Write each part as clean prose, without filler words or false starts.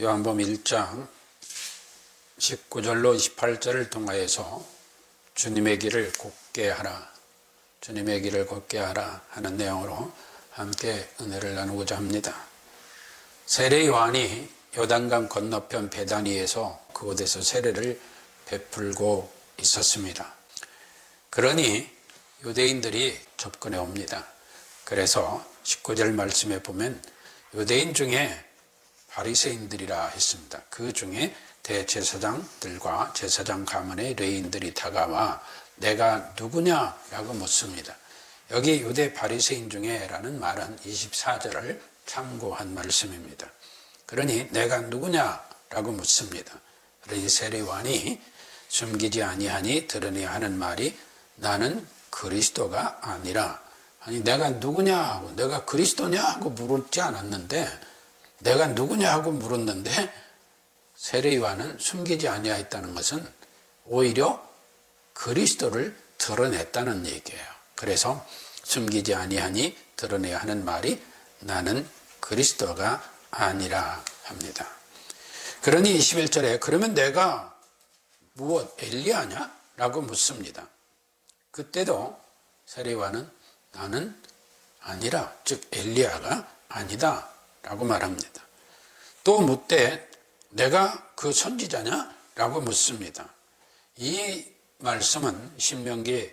요한복음 1장 19절로 28절을 통하여서 주님의 길을 곧게 하라, 주님의 길을 곧게 하라 하는 내용으로 함께 은혜를 나누고자 합니다. 세례 요한이 요단강 건너편 베다니에서 그곳에서 세례를 베풀고 있었습니다. 그러니 유대인들이 접근해 옵니다. 그래서 19절 말씀에 보면 유대인 중에 바리새인들이라 했습니다. 그 중에 대제사장들과 제사장 가문의 레인들이 다가와 내가 누구냐라고 묻습니다. 여기 유대 바리새인 중에 라는 말은 24절을 참고한 말씀입니다. 그러니 내가 누구냐라고 묻습니다. 그러니 세례 요한이 숨기지 아니하니 드러내야 하는 말이 나는 그리스도가 아니라, 아니 내가 누구냐 하고 내가 그리스도냐 하고 물었지 않았는데, 내가 누구냐 하고 물었는데 세례 요한은 숨기지 아니하였다는 것은 오히려 그리스도를 드러냈다는 얘기예요. 그래서 숨기지 아니하니 드러내야 하는 말이 나는 그리스도가 아니라 합니다. 그러니 21절에 그러면 내가 무엇 엘리야냐? 라고 묻습니다. 그때도 세례 요한은 나는 아니라, 즉 엘리야가 아니다 라고 말합니다. 또 묻되 내가 그 선지자냐? 라고 묻습니다. 이 말씀은 신명기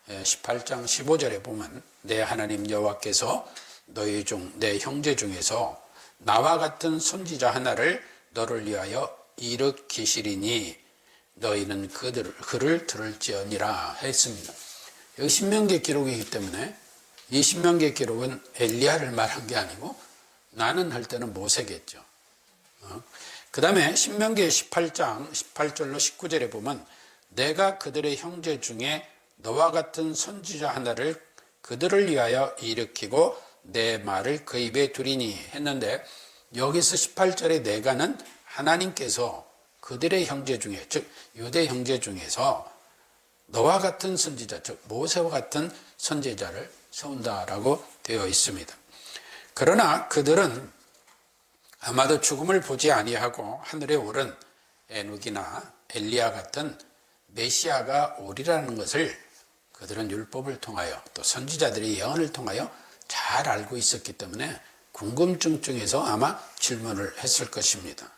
18장 15절에 보면 내 하나님 여호와께서 너희 중 내 형제 중에서 나와 같은 선지자 하나를 너를 위하여 일으키시리니 너희는 그를 들을지어니라 했습니다. 여기 신명기 기록이기 때문에 이 신명기 기록은 엘리야를 말한 게 아니고 나는 할 때는 모세겠죠. 그 다음에 신명기 18장 18절로 19절에 보면 내가 그들의 형제 중에 너와 같은 선지자 하나를 그들을 위하여 일으키고 내 말을 그 입에 두리니 했는데, 여기서 18절에 내가는 하나님께서 그들의 형제 중에, 즉 유대 형제 중에서 너와 같은 선지자, 즉 모세와 같은 선지자를 세운다라고 되어 있습니다. 그러나 그들은 아마도 죽음을 보지 아니하고 하늘에 오른 에녹이나 엘리야 같은 메시아가 오리라는 것을 그들은 율법을 통하여 또 선지자들의 예언을 통하여 잘 알고 있었기 때문에 궁금증 중에서 아마 질문을 했을 것입니다.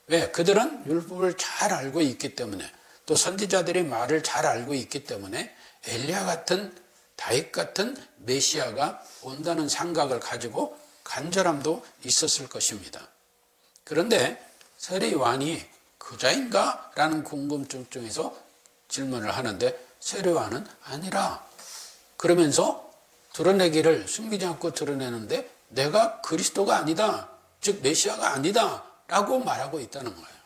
왜? 그들은 율법을 잘 알고 있기 때문에, 또 선지자들의 말을 잘 알고 있기 때문에 엘리야 같은, 다윗 같은 메시아가 온다는 생각을 가지고 간절함도 있었을 것입니다. 그런데 세례 요한이 그자인가? 라는 궁금증 중에서 질문을 하는데 세례 요한은 아니라 그러면서 드러내기를 숨기지 않고 드러내는데 내가 그리스도가 아니다, 즉 메시아가 아니다 라고 말하고 있다는 거예요.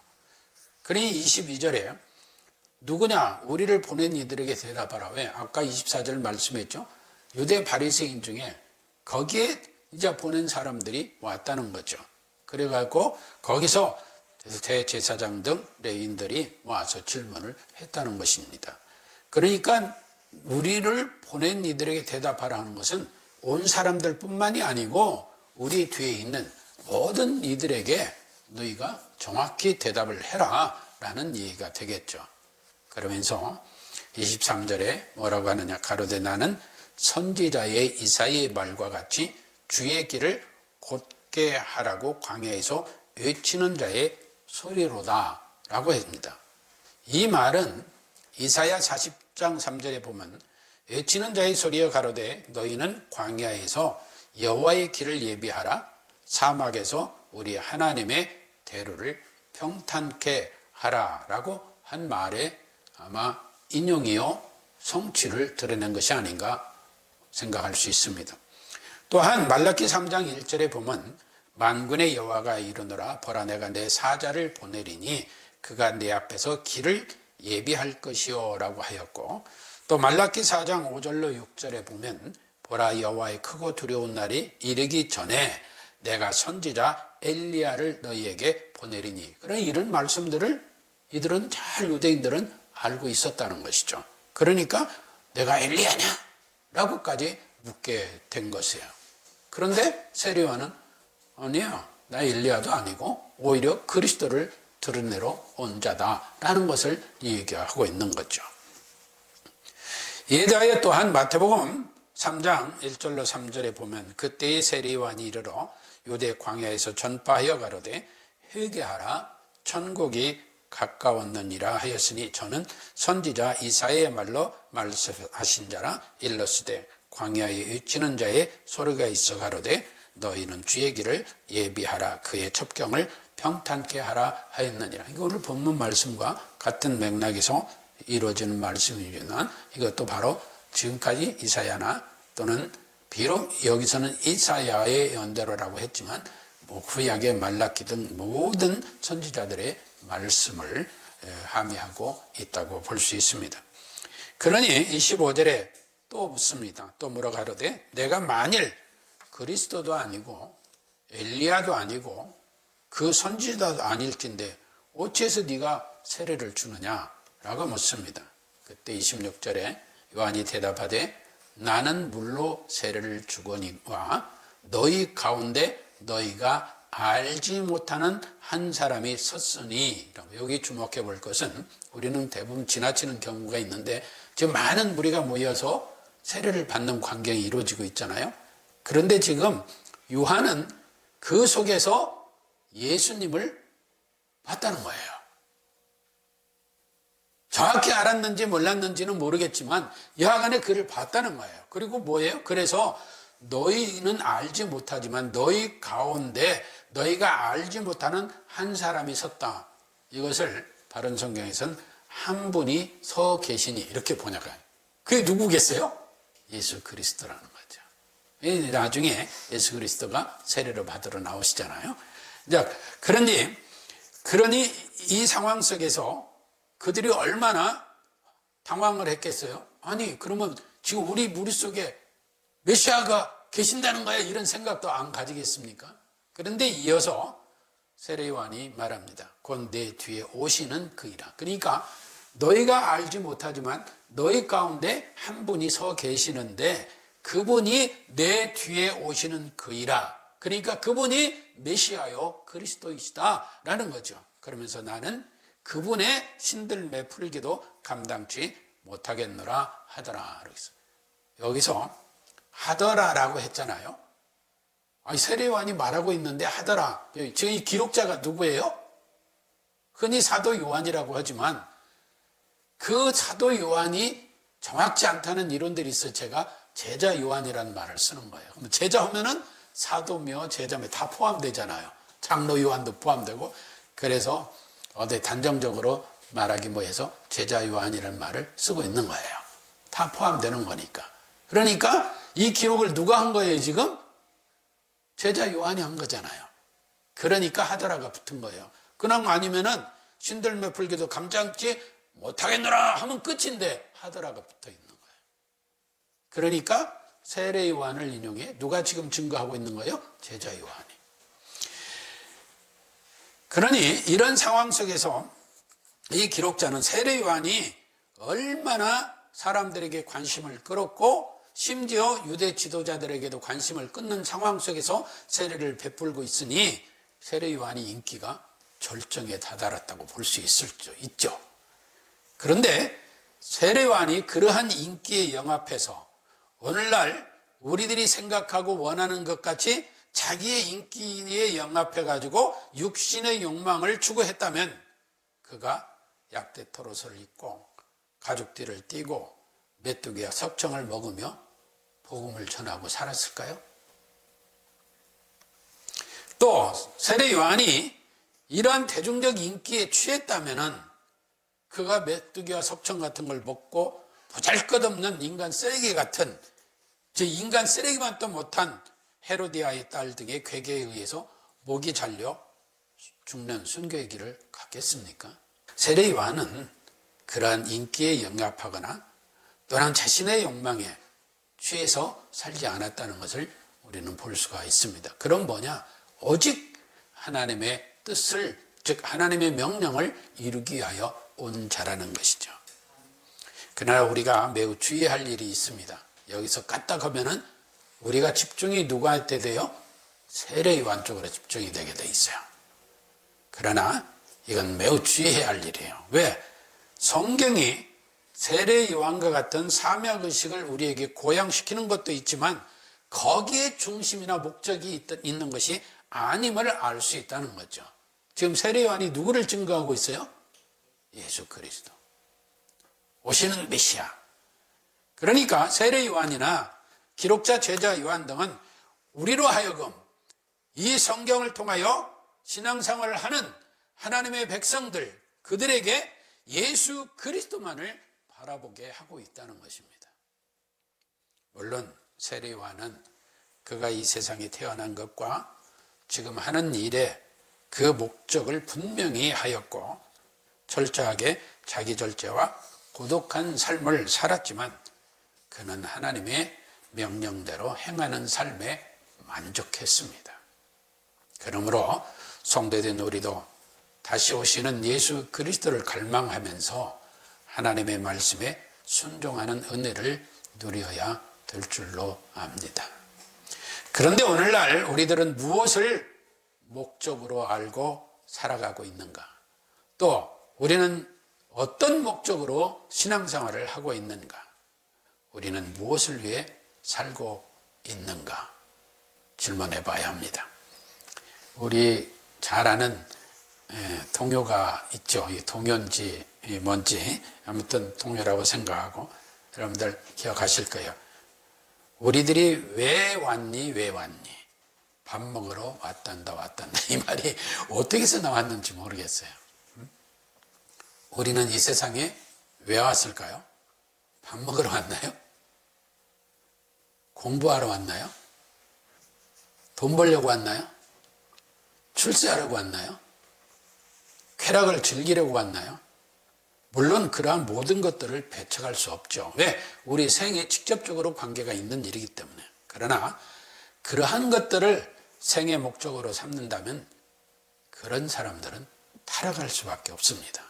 그러니 22절에 누구냐? 우리를 보낸 이들에게 대답하라. 왜? 아까 24절 말씀했죠. 유대 바리새인 중에 거기에 이제 보낸 사람들이 왔다는 거죠. 그래갖고 거기서 대제사장 등 레인들이 와서 질문을 했다는 것입니다. 그러니까 우리를 보낸 이들에게 대답하라는 것은 온 사람들 뿐만이 아니고 우리 뒤에 있는 모든 이들에게 너희가 정확히 대답을 해라 라는 얘기가 되겠죠. 그러면서 23절에 뭐라고 하느냐? 가로되 나는 선지자의 이사야의 말과 같이 주의 길을 곧게 하라고 광야에서 외치는 자의 소리로다 라고 했습니다. 이 말은 이사야 40장 3절에 보면 외치는 자의 소리여 가로되 너희는 광야에서 여호와의 길을 예비하라, 사막에서 우리 하나님의 대로를 평탄케 하라 라고 한 말에 아마 인용이요 성취를 드러낸 것이 아닌가 생각할 수 있습니다. 또한 말라기 3장 1절에 보면 만군의 여호와가 이르노라 보라 내가 내 사자를 보내리니 그가 내 앞에서 길을 예비할 것이요 라고 하였고, 또 말라기 4장 5절로 6절에 보면 보라 여호와의 크고 두려운 날이 이르기 전에 내가 선지자 엘리야를 너희에게 보내리니. 그런 이런 말씀들을 이들은 잘 유대인들은 알고 있었다는 것이죠. 그러니까 내가 엘리야냐? 라고까지 묻게 된 것이에요. 그런데 세례 요한은 아니야, 나 엘리야도 아니고 오히려 그리스도를 드러내러 온 자다라는 것을 얘기하고 있는 거죠. 이에 대하여 또한 마태복음 3장 1절로 3절에 보면 그때의 세례요한이 이르러 유대 광야에서 전파하여 가로되 회개하라 천국이 가까웠느니라 하였으니 저는 선지자 이사야의 말로 말씀하신 자라 일렀으되 광야에 외치는 자의 소리가 있어 가로되 너희는 주의 길을 예비하라 그의 첩경을 평탄케 하라 하였느니라. 이거 오늘 본문 말씀과 같은 맥락에서 이루어지는 말씀이지만 이것도 바로 지금까지 이사야나 또는 비록 여기서는 이사야의 연대로라고 했지만 구약의 말라기 등 모든 선지자들의 말씀을 함의하고 있다고 볼 수 있습니다. 그러니 25절에 또 묻습니다. 또 물어가로되 내가 만일 그리스도도 아니고 엘리야도 아니고 그 선지자도 아닐진데 어찌해서 네가 세례를 주느냐라고 묻습니다. 그때 26절에 요한이 대답하되 나는 물로 세례를 주거니와 너희 가운데 너희가 알지 못하는 한 사람이 섰으니, 여기 주목해 볼 것은 우리는 대부분 지나치는 경우가 있는데 지금 많은 무리가 모여서 세례를 받는 광경이 이루어지고 있잖아요. 그런데 지금 요한은 그 속에서 예수님을 봤다는 거예요. 정확히 알았는지 몰랐는지는 모르겠지만 여하간에 그를 봤다는 거예요. 그리고 뭐예요? 그래서 너희는 알지 못하지만 너희 가운데 너희가 알지 못하는 한 사람이 섰다. 이것을 바른 성경에서는 한 분이 서 계시니 이렇게 번역해요. 그게 누구겠어요? 예수 그리스도라는 거죠. 나중에 예수 그리스도가 세례를 받으러 나오시잖아요. 그러니 이 상황 속에서 그들이 얼마나 당황을 했겠어요? 아니 그러면 지금 우리 머릿속에 메시아가 계신다는 거야? 이런 생각도 안 가지겠습니까? 그런데 이어서 세례요한이 말합니다. 곧 내 뒤에 오시는 그이라. 그러니까 너희가 알지 못하지만 너희 가운데 한 분이 서 계시는데 그분이 내 뒤에 오시는 그이라. 그러니까 그분이 메시아요 그리스도이시다라는 거죠. 그러면서 나는 그분의 신들매 풀기도 감당치 못하겠노라 하더라. 여기서 하더라라고 했잖아요. 세례요한이 말하고 있는데 하더라. 지금 이 기록자가 누구예요? 흔히 사도 요한이라고 하지만 그 사도 요한이 정확치 않다는 이론들이 있어요. 제가 제자 요한이라는 말을 쓰는 거예요. 그럼 제자 하면은 사도며 제자며 다 포함되잖아요. 장로 요한도 포함되고. 그래서 단정적으로 말하기 뭐해서 제자 요한이라는 말을 쓰고 있는 거예요. 다 포함되는 거니까. 그러니까 이 기록을 누가 한 거예요 지금? 제자 요한이 한 거잖아요. 그러니까 하더라가 붙은 거예요. 그냥 아니면은 신들매 풀기도 감당치 못하겠노라 하면 끝인데 하더라가 붙어 있는 거예요. 그러니까 세례 요한을 인용해 누가 지금 증거하고 있는 거예요? 제자 요한이. 그러니 이런 상황 속에서 이 기록자는 세례 요한이 얼마나 사람들에게 관심을 끌었고 심지어 유대 지도자들에게도 관심을 끊는 상황 속에서 세례를 베풀고 있으니 세례 요한이 인기가 절정에 다다랐다고 볼 수 있죠. 그런데 세례 요한이 그러한 인기에 영합해서 오늘날 우리들이 생각하고 원하는 것 같이 자기의 인기에 영합해가지고 육신의 욕망을 추구했다면 그가 약대 토롯을 입고 가죽띠를 띠고 메뚜기와 석청을 먹으며 복음을 전하고 살았을까요? 또 세례 요한이 이러한 대중적 인기에 취했다면 그가 메뚜기와 석청 같은 걸 먹고 보잘것없는 인간 쓰레기 같은 인간 쓰레기만 또 못한 헤로디아의 딸 등의 괴계에 의해서 목이 잘려 죽는 순교의 길을 갔겠습니까? 세례 요한은 그러한 인기에 영합하거나 또한 자신의 욕망에 취해서 살지 않았다는 것을 우리는 볼 수가 있습니다. 그럼 뭐냐? 오직 하나님의 뜻을, 즉 하나님의 명령을 이루기 위하여 온 자라는 것이죠. 그러나 우리가 매우 주의할 일이 있습니다. 여기서 까딱하면은 우리가 집중이 누구한테 돼요? 세례 요한 쪽으로 집중이 되게 돼 있어요. 그러나 이건 매우 주의해야 할 일이에요. 왜? 성경이 세례 요한과 같은 사명의식을 우리에게 고양시키는 것도 있지만 거기에 중심이나 목적이 있는 것이 아님을 알 수 있다는 거죠. 지금 세례 요한이 누구를 증거하고 있어요? 예수 그리스도, 오시는 메시아. 그러니까 세례 요한이나 기록자 제자 요한 등은 우리로 하여금 이 성경을 통하여 신앙생활을 하는 하나님의 백성들, 그들에게 예수 그리스도만을 바라보게 하고 있다는 것입니다. 물론 세례 요한은 그가 이 세상에 태어난 것과 지금 하는 일에 그 목적을 분명히 하였고 철저하게 자기 절제와 고독한 삶을 살았지만 그는 하나님의 명령대로 행하는 삶에 만족했습니다. 그러므로 성도된 우리도 다시 오시는 예수 그리스도를 갈망하면서 하나님의 말씀에 순종하는 은혜를 누려야 될 줄로 압니다. 그런데 오늘날 우리들은 무엇을 목적으로 알고 살아가고 있는가? 또 우리는 어떤 목적으로 신앙생활을 하고 있는가? 우리는 무엇을 위해 살고 있는가? 질문해 봐야 합니다. 우리 잘 아는 동요가 있죠. 이 동요인지 뭔지 아무튼 동요라고 생각하고 여러분들 기억하실 거예요. 우리들이 왜 왔니 왜 왔니? 밥 먹으러 왔단다 왔단다. 이 말이 어떻게 해서 나왔는지 모르겠어요. 우리는 이 세상에 왜 왔을까요? 밥 먹으러 왔나요? 공부하러 왔나요? 돈 벌려고 왔나요? 출세하려고 왔나요? 쾌락을 즐기려고 왔나요? 물론 그러한 모든 것들을 배척할 수 없죠. 왜? 우리 생에 직접적으로 관계가 있는 일이기 때문에. 그러나 그러한 것들을 생의 목적으로 삼는다면 그런 사람들은 타락할 수밖에 없습니다.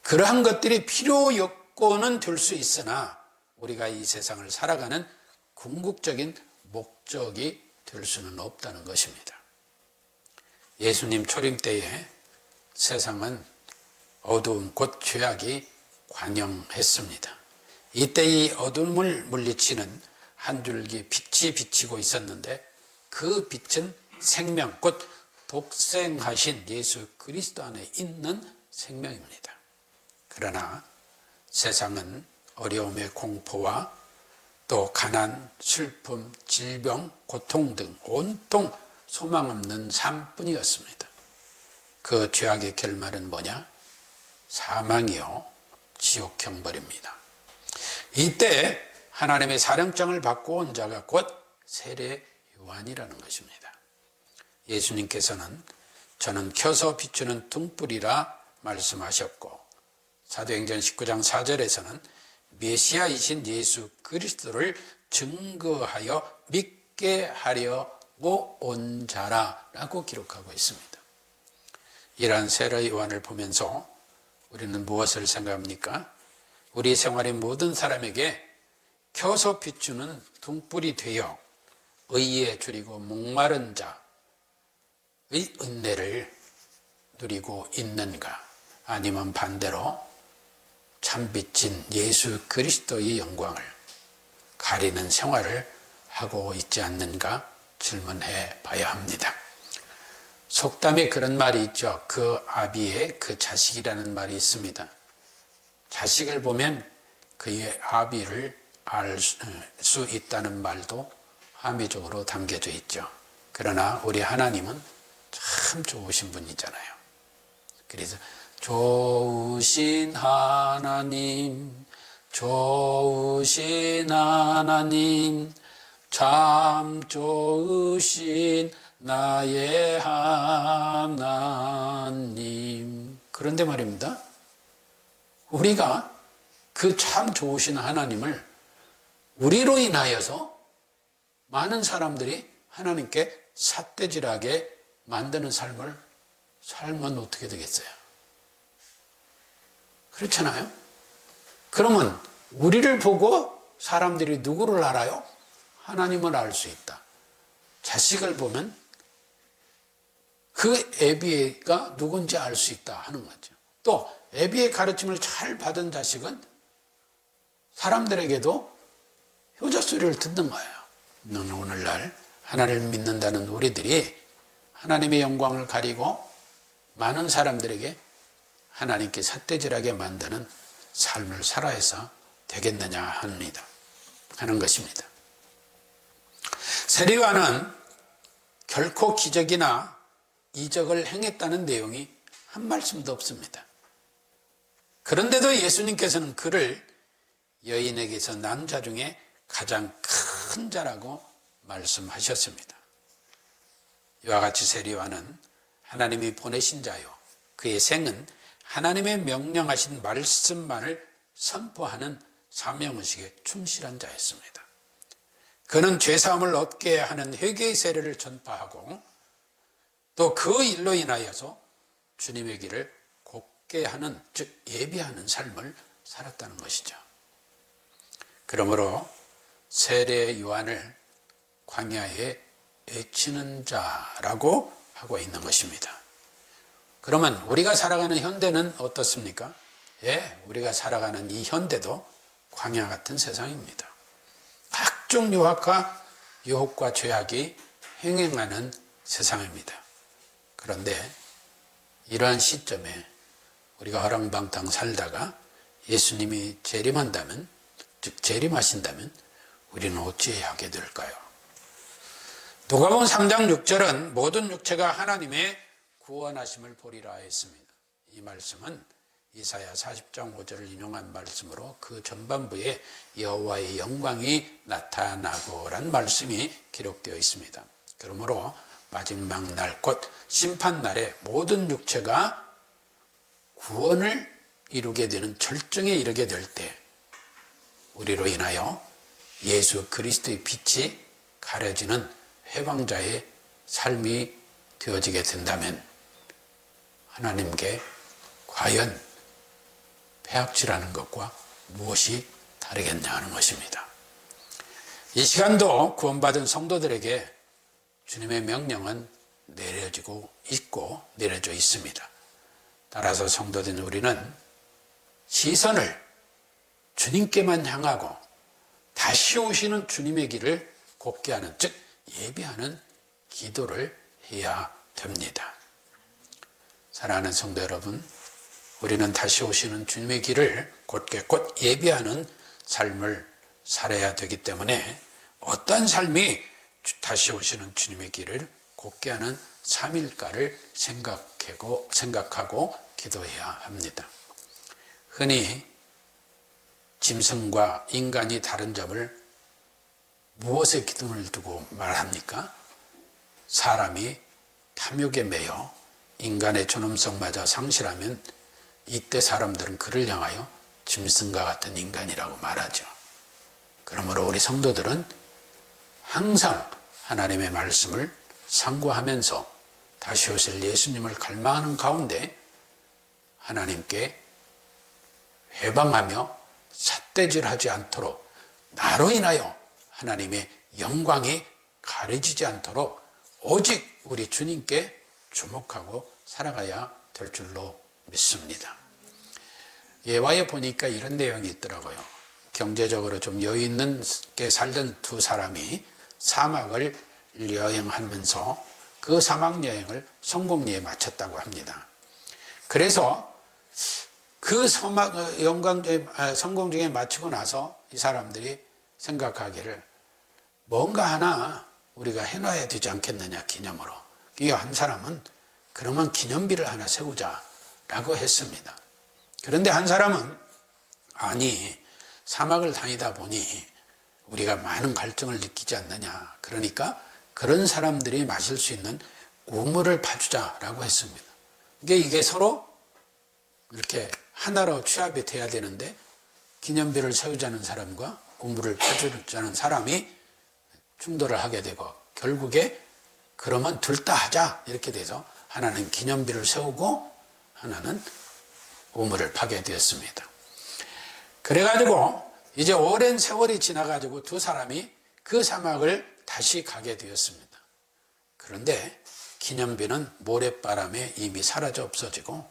그러한 것들이 필요 요건은 될 수 있으나 우리가 이 세상을 살아가는 궁극적인 목적이 될 수는 없다는 것입니다. 예수님 초림 때에 세상은 어두움 곧 죄악이 관영했습니다. 이때 이 어둠을 물리치는 한 줄기 빛이 비치고 있었는데 그 빛은 생명 곧 독생하신 예수 그리스도 안에 있는 생명입니다. 그러나 세상은 어려움의 공포와 또 가난, 슬픔, 질병, 고통 등 온통 소망 없는 삶뿐이었습니다. 그 죄악의 결말은 뭐냐? 사망이요, 지옥 형벌입니다. 이때 하나님의 사령장을 받고 온 자가 곧 세례 요한이라는 것입니다. 예수님께서는 저는 켜서 비추는 등불이라 말씀하셨고 사도행전 19장 4절에서는 메시아이신 예수 그리스도를 증거하여 믿게 하려고 온 자라라고 기록하고 있습니다. 이러한 세례 요한을 보면서 우리는 무엇을 생각합니까? 우리 생활의 모든 사람에게 켜서 비추는 등불이 되어 의에 줄이고 목마른 자의 은혜를 누리고 있는가? 아니면 반대로 참빛인 예수 그리스도의 영광을 가리는 생활을 하고 있지 않는가 질문해 봐야 합니다. 속담에 그런 말이 있죠. 그 아비의 그 자식이라는 말이 있습니다. 자식을 보면 그의 아비를 알 수 있다는 말도 함의적으로 담겨져 있죠. 그러나 우리 하나님은 참 좋으신 분이잖아요. 그래서 좋으신 하나님, 좋으신 하나님, 참 좋으신 나의 하나님. 그런데 말입니다. 우리가 그 참 좋으신 하나님을 우리로 인하여서 많은 사람들이 하나님께 삿대질하게 만드는 삶을 살면 어떻게 되겠어요? 그렇잖아요? 그러면 우리를 보고 사람들이 누구를 알아요? 하나님을 알 수 있다. 자식을 보면 그 애비가 누군지 알 수 있다 하는 거죠. 또 애비의 가르침을 잘 받은 자식은 사람들에게도 효자 소리를 듣는 거예요. 오늘날 하나님을 믿는다는 우리들이 하나님의 영광을 가리고 많은 사람들에게 하나님께 삿대질하게 만드는 삶을 살아야 되겠느냐 하는 것입니다. 세리와는 결코 기적이나 이적을 행했다는 내용이 한 말씀도 없습니다. 그런데도 예수님께서는 그를 여인에게서 난 자 중에 가장 큰 자라고 말씀하셨습니다. 이와 같이 세리와는 하나님이 보내신 자요, 그의 생은 하나님의 명령하신 말씀만을 선포하는 사명의식에 충실한 자였습니다. 그는 죄사함을 얻게 하는 회개의 세례를 전파하고 또 그 일로 인하여서 주님의 길을 곱게 하는, 즉 예비하는 삶을 살았다는 것이죠. 그러므로 세례 요한을 광야에 외치는 자라고 하고 있는 것입니다. 그러면 우리가 살아가는 현대는 어떻습니까? 예, 우리가 살아가는 이 현대도 광야 같은 세상입니다. 각종 유혹과 죄악이 행행하는 세상입니다. 그런데 이러한 시점에 우리가 허랑방탕 살다가 예수님이 재림한다면, 즉 재림하신다면 우리는 어찌해야 하게 될까요? 누가복음 3장 6절은 모든 육체가 하나님의 구원하심을 보리라 했습니다. 이 말씀은 이사야 40장 5절을 인용한 말씀으로 그 전반부에 여호와의 영광이 나타나고란 말씀이 기록되어 있습니다. 그러므로 마지막 날, 곧 심판날에 모든 육체가 구원을 이루게 되는 절정에 이르게 될 때 우리로 인하여 예수 그리스도의 빛이 가려지는 회방자의 삶이 되어지게 된다면 하나님께 과연 폐악질하는 것과 무엇이 다르겠냐 하는 것입니다. 이 시간도 구원받은 성도들에게 주님의 명령은 내려지고 있고 내려져 있습니다. 따라서 성도된 우리는 시선을 주님께만 향하고 다시 오시는 주님의 길을 곱게 하는, 즉 예비하는 기도를 해야 됩니다. 사랑하는 성도 여러분, 우리는 다시 오시는 주님의 길을 곧게 곧 예비하는 삶을 살아야 되기 때문에 어떤 삶이 다시 오시는 주님의 길을 곱게 하는 삶일까를 생각하고 기도해야 합니다. 흔히 짐승과 인간이 다른 점을 무엇에 기준을 두고 말합니까? 사람이 탐욕에 매여 인간의 존엄성마저 상실하면 이때 사람들은 그를 향하여 짐승과 같은 인간이라고 말하죠. 그러므로 우리 성도들은 항상 하나님의 말씀을 상고하면서 다시 오실 예수님을 갈망하는 가운데 하나님께 회방하며 삿대질하지 않도록, 나로 인하여 하나님의 영광이 가려지지 않도록 오직 우리 주님께 주목하고 살아가야 될 줄로 믿습니다. 예화에 보니까 이런 내용이 있더라고요. 경제적으로 좀 여유 있게 살던 두 사람이 사막을 여행하면서 그 사막 여행을 성공리에 마쳤다고 합니다. 그래서 그 성공리에 마치고 나서 이 사람들이 생각하기를 뭔가 하나 우리가 해놔야 되지 않겠느냐, 기념으로. 이 한 사람은 그러면 기념비를 하나 세우자라고 했습니다. 그런데 한 사람은 아니, 사막을 다니다 보니 우리가 많은 갈증을 느끼지 않느냐, 그러니까 그런 사람들이 마실 수 있는 우물을 파주자라고 했습니다. 이게 서로 이렇게 하나로 취합이 돼야 되는데 기념비를 세우자는 사람과 우물을 파주자는 사람이 충돌을 하게 되고 결국에 그러면 둘 다 하자 이렇게 돼서 하나는 기념비를 세우고 하나는 우물을 파게 되었습니다. 그래가지고 이제 오랜 세월이 지나가지고 두 사람이 그 사막을 다시 가게 되었습니다. 그런데 기념비는 모래바람에 이미 사라져 없어지고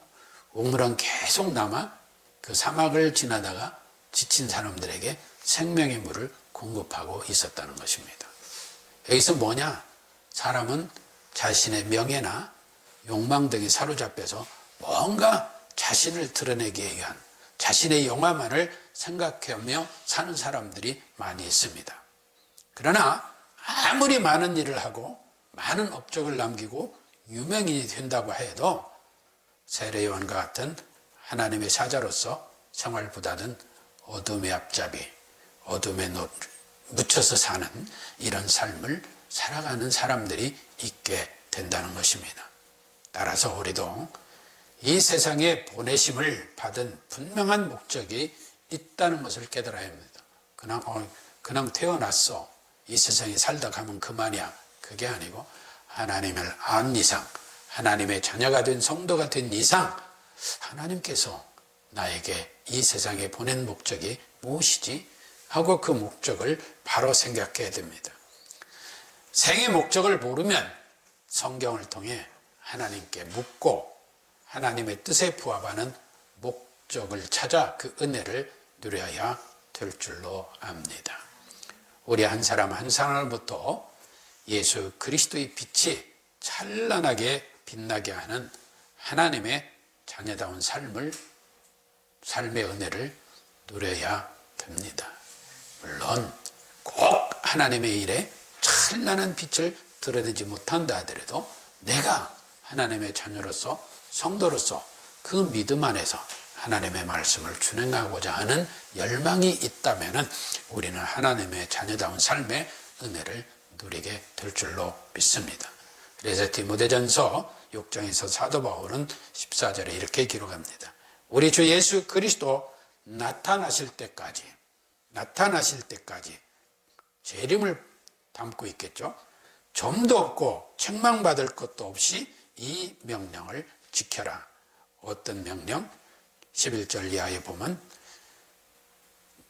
우물은 계속 남아 그 사막을 지나다가 지친 사람들에게 생명의 물을 공급하고 있었다는 것입니다. 여기서 뭐냐? 사람은 자신의 명예나 욕망 등에 사로잡혀서 뭔가 자신을 드러내기 위한 자신의 영화만을 생각하며 사는 사람들이 많이 있습니다. 그러나 아무리 많은 일을 하고 많은 업적을 남기고 유명인이 된다고 해도 세례요한과 같은 하나님의 사자로서 생활보다는 어둠의 앞잡이, 어둠에 묻혀서 사는 이런 삶을 살아가는 사람들이 있게 된다는 것입니다. 따라서 우리도 이 세상에 보내심을 받은 분명한 목적이 있다는 것을 깨달아야 합니다. 그냥 태어났어. 이 세상에 살다 가면 그만이야. 그게 아니고 하나님을 안 이상, 하나님의 자녀가 된 성도가 된 이상 하나님께서 나에게 이 세상에 보낸 목적이 무엇이지? 하고 그 목적을 바로 생각해야 됩니다. 생의 목적을 모르면 성경을 통해 하나님께 묻고 하나님의 뜻에 부합하는 목적을 찾아 그 은혜를 누려야 될 줄로 압니다. 우리 한 사람 한 사람부터 예수 그리스도의 빛이 찬란하게 빛나게 하는 하나님의 자녀다운 삶의 은혜를 누려야 됩니다. 물론 꼭 하나님의 일에 찬란한 빛을 드러내지 못한다 하더라도 내가 하나님의 자녀로서 성도로서 그 믿음 안에서 하나님의 말씀을 준행하고자 하는 열망이 있다면 우리는 하나님의 자녀다운 삶의 은혜를 누리게 될 줄로 믿습니다. 그래서 디모데전서 6장에서 사도 바울은 14절에 이렇게 기록합니다. 우리 주 예수 그리스도 나타나실 때까지 재림을 담고 있겠죠. 점도 없고 책망받을 것도 없이 이 명령을 지켜라. 어떤 명령? 11절 이하에 보면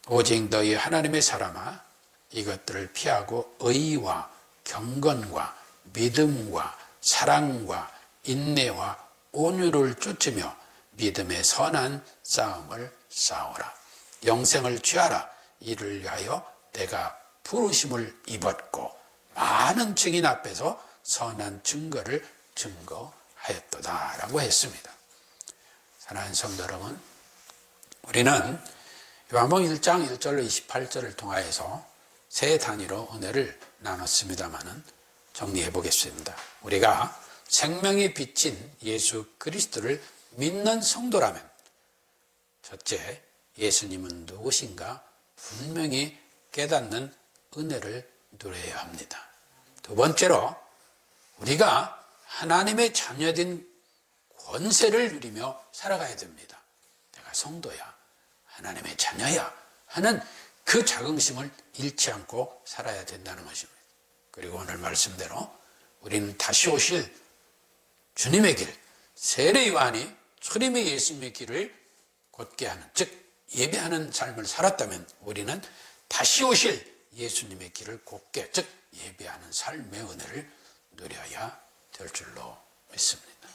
오직 너희 하나님의 사람아 이것들을 피하고 의와 경건과 믿음과 사랑과 인내와 온유를 쫓으며 믿음의 선한 싸움을 싸우라. 영생을 취하라. 이를 위하여 내가 부르심을 입었고 많은 증인 앞에서 선한 증거를 증거하였도다 라고 했습니다. 사랑하는 성도 여러분, 우리는 요한복음 1장 1절로 28절을 통하여서 세 단위로 은혜를 나눴습니다만 정리해 보겠습니다. 우리가 생명의 빛인 예수 그리스도를 믿는 성도라면 첫째, 예수님은 누구신가 분명히 깨닫는 은혜를 누려야 합니다. 두 번째로 우리가 하나님의 자녀된 권세를 누리며 살아가야 됩니다. 내가 성도야, 하나님의 자녀야 하는 그 자긍심을 잃지 않고 살아야 된다는 것입니다. 그리고 오늘 말씀대로 우리는 다시 오실 주님의 길, 세례 요한이 초림의 예수님의 길을 곧게 하는, 즉 예배하는 삶을 살았다면 우리는 다시 오실 예수님의 길을 곧게, 즉 예배하는 삶의 은혜를 누려야 될 줄로 믿습니다.